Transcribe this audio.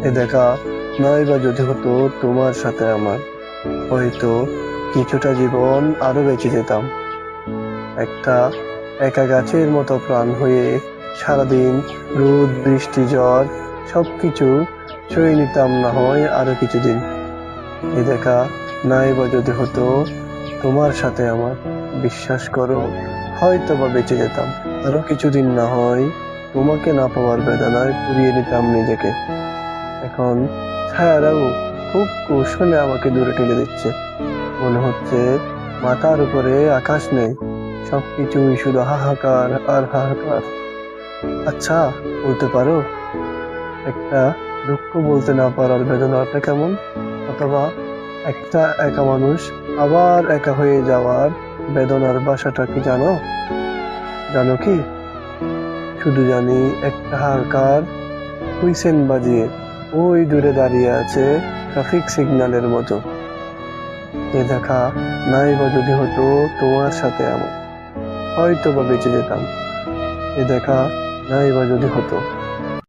এ দেখা নাই বা যদি হতো তোমার সাথে আমার, হয়তো কিছুটা জীবন আরো বেঁচে যেতাম। একটা একা গাছের মতো প্রাণ হয়ে সারাদিন রোদ বৃষ্টি ঝড় সবকিছু সয়ে নিতাম না হয় আরো কিছুদিন। এ দেখা নাই বা যদি হতো তোমার সাথে আমার, বিশ্বাস করো হয়তো বা বেঁচে যেতাম আরো কিছুদিন, না হয় তোমাকে না পাওয়ার বেদনায় পুড়িয়ে নিতাম নিজেকে। এখন ছায়ারাও খুব কৌশলে আমাকে দূরে ঠেলে দিচ্ছে, মনে হচ্ছে মাথার উপরে আকাশ নেই, সবকিছুই শুধু হাহাকার আর হাহাকার। আচ্ছা, বলতে পারো একটা দুঃখ বলতে না পারার বেদনাটা কেমন? অথবা একটা একা মানুষ আবার একা হয়ে যাওয়ার বেদনার বাসাটা কি জানো? জানো কি? শুধু জানি একটা হাহাকার হুইসেল বাজিয়ে ওই দূরে দাঁড়িয়ে আছে ট্রাফিক সিগন্যালের মতো। এ দেখা নাই বা যদি হতো তোমার সাথে আমার, হয়তো বা বেঁচে যেতাম। এ দেখা নাই বা যদি হতো।